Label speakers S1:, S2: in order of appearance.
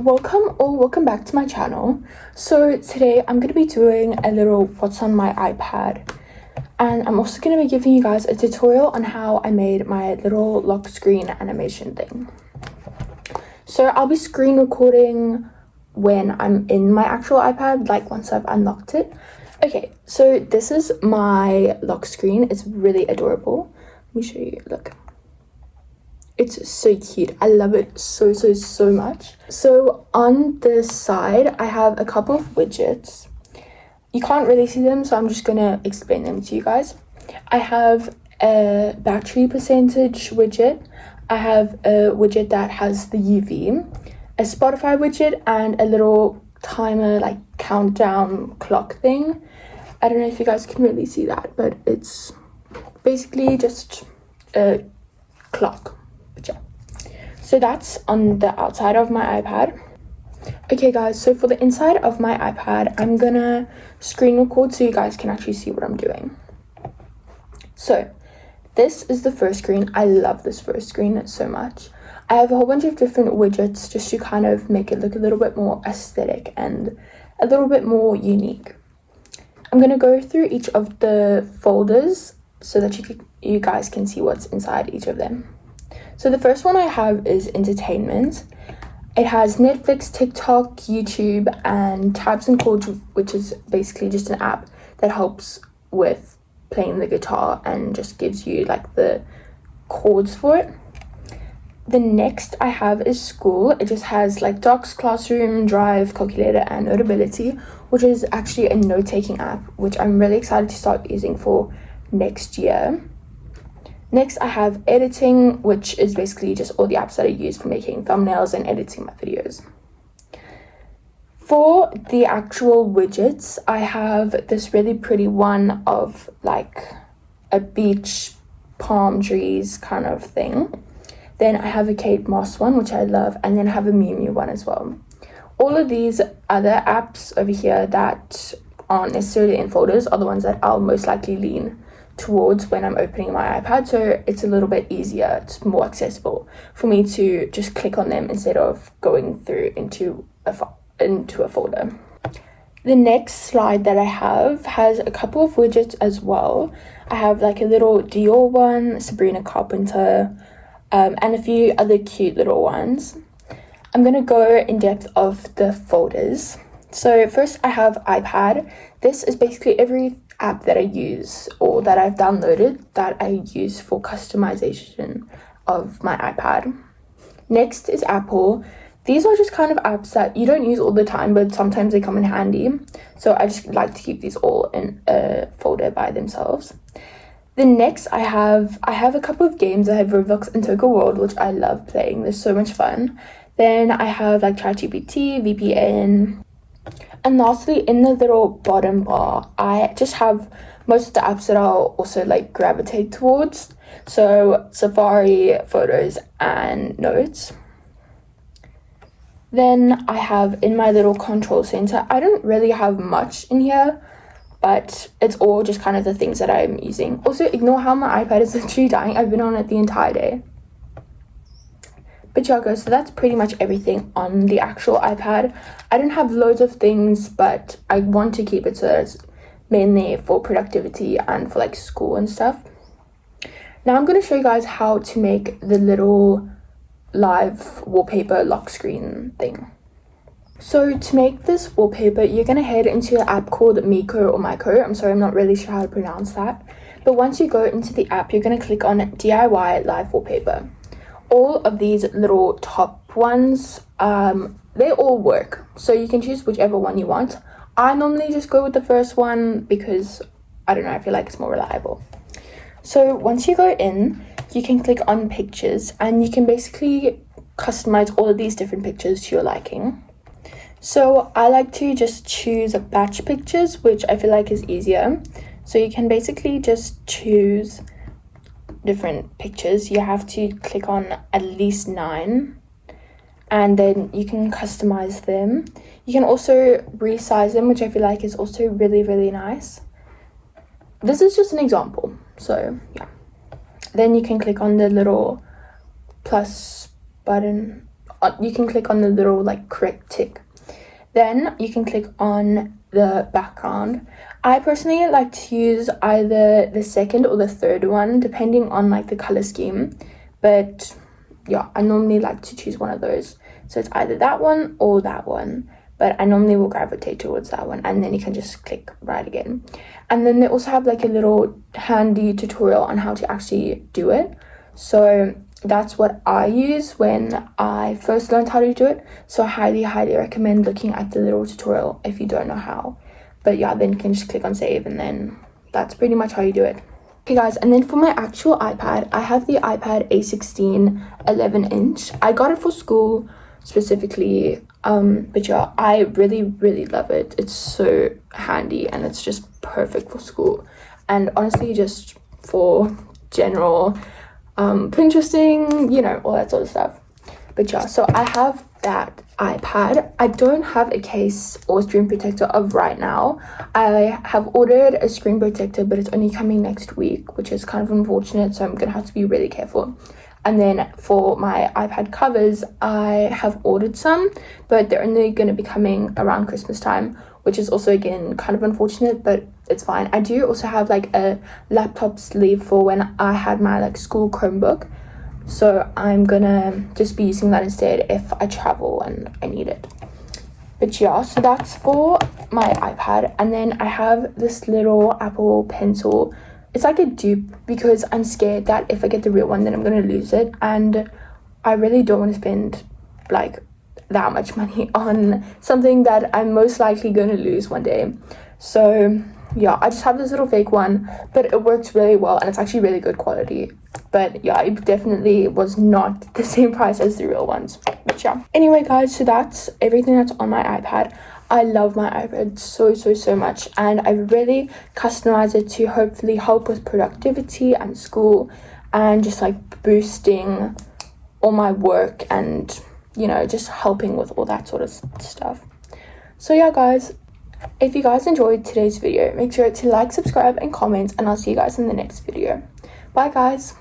S1: welcome back to my channel. So today I'm going to be doing a little what's on my iPad, and I'm also going to be giving you guys a tutorial on how I made my little lock screen animation thing. So I'll be screen recording when I'm in my actual iPad, like once I've unlocked it. Okay, so this is my lock screen. It's really adorable. Let me show you. Look. It's so cute. I love it so much. So on this side, I have a couple of widgets. You can't really see them, so I'm just gonna explain them to you guys. I have a battery percentage widget. I have a widget that has the UV, a Spotify widget, and a little timer, like countdown clock thing. I don't know if you guys can really see that, but it's basically just a clock. So that's on the outside of my iPad. Okay guys, so for the inside of my iPad, I'm gonna screen record so you guys can actually see what I'm doing. So this is the first screen. I love this first screen so much. I have a whole bunch of different widgets just to kind of make it look a little bit more aesthetic and a little bit more unique. I'm gonna go through each of the folders so that you guys can see what's inside each of them. So the first one I have is entertainment. It has Netflix, TikTok, YouTube, and Tabs and Chords, which is basically just an app that helps with playing the guitar and just gives you like the chords for it. The next I have is school. It just has like Docs, Classroom, Drive, Calculator, and Notability, which is actually a note-taking app, which I'm really excited to start using for next year. Next, I have editing, which is basically just all the apps that I use for making thumbnails and editing my videos. For the actual widgets, I have this really pretty one of like a beach, palm trees kind of thing. Then I have a Kate Moss one, which I love, and then I have a Mew Mew one as well. All of these other apps over here that aren't necessarily in folders are the ones that I'll most likely lean towards when I'm opening my iPad, so it's a little bit easier, it's more accessible for me to just click on them instead of going through into a folder. The next slide that I have has a couple of widgets as well. I have like a little Dior one, Sabrina Carpenter, and a few other cute little ones. I'm gonna go in depth of the folders. So first I have iPad. This is basically every app that I use or that I've downloaded that I use for customization of my iPad. Next is Apple. These are just kind of apps that you don't use all the time, but sometimes they come in handy. So I just like to keep these all in a folder by themselves. The next I have a couple of games. I have Roblox and Toca World, which I love playing. They're so much fun. Then I have like ChatGPT, VPN. And lastly, in the little bottom bar, I just have most of the apps that I'll also like gravitate towards. So Safari, Photos, and Notes. Then I have in my little control center, I don't really have much in here, but it's all just kind of the things that I'm using. Also, ignore how my iPad is literally dying. I've been on it the entire day. But yeah guys, so that's pretty much everything on the actual iPad. I don't have loads of things, but I want to keep it so that it's mainly for productivity and for like school and stuff. Now I'm going to show you guys how to make the little live wallpaper lock screen thing. So to make this wallpaper, you're going to head into an app called Miko or Miko. I'm sorry, I'm not really sure how to pronounce that. But once you go into the app, you're going to click on DIY live wallpaper. All of these little top ones, they all work, so you can choose whichever one you want. I normally just go with the first one because I don't know, I feel like it's more reliable. So once you go in, you can click on pictures and you can basically customize all of these different pictures to your liking. So I like to just choose batch pictures, which I feel like is easier. So you can basically just choose different pictures. You have to click on at least 9 and then you can customize them. You can also resize them, which I feel like is also really nice. This is just an example, so yeah. Then you can click on the little plus button you can click on the little like correct tick. Then you can click on the background. I personally like to use either the second or the third one, depending on like the color scheme. But yeah, I normally like to choose one of those. So it's either that one or that one. But I normally will gravitate towards that one, and then you can just click right again. And then they also have like a little handy tutorial on how to actually do it. So that's what I use when I first learned how to do it. So I highly recommend looking at the little tutorial if you don't know how. But yeah, then you can just click on save, and then that's pretty much how you do it. Okay guys, and then for my actual iPad, I have the iPad A16 11-inch. I got it for school specifically, but yeah, I really love it. It's so handy and it's just perfect for school, and honestly just for general Pinteresting, you know, all that sort of stuff. But yeah, so I have that iPad. I don't have a case or screen protector of right now. I have ordered a screen protector, but it's only coming next week, which is kind of unfortunate, so I'm gonna have to be really careful. And then for my iPad covers, I have ordered some, but they're only going to be coming around Christmas time, which is also, again, kind of unfortunate, but it's fine. I do also have like a laptop sleeve for when I had my like school Chromebook. So I'm gonna just be using that instead if I travel and I need it. But yeah, so that's for my iPad. And then I have this little Apple Pencil. It's like a dupe because I'm scared that if I get the real one, then I'm going to lose it. And I really don't want to spend like that much money on something that I'm most likely going to lose one day. So yeah, I just have this little fake one, but it works really well and it's actually really good quality. But yeah, it definitely was not the same price as the real ones. But yeah. Anyway guys, so that's everything that's on my iPad. I love my iPad so much, and I really customize it to hopefully help with productivity and school and just like boosting all my work and, you know, just helping with all that sort of stuff. So yeah guys, if you guys enjoyed today's video, make sure to like, subscribe and comment, and I'll see you guys in the next video. Bye guys.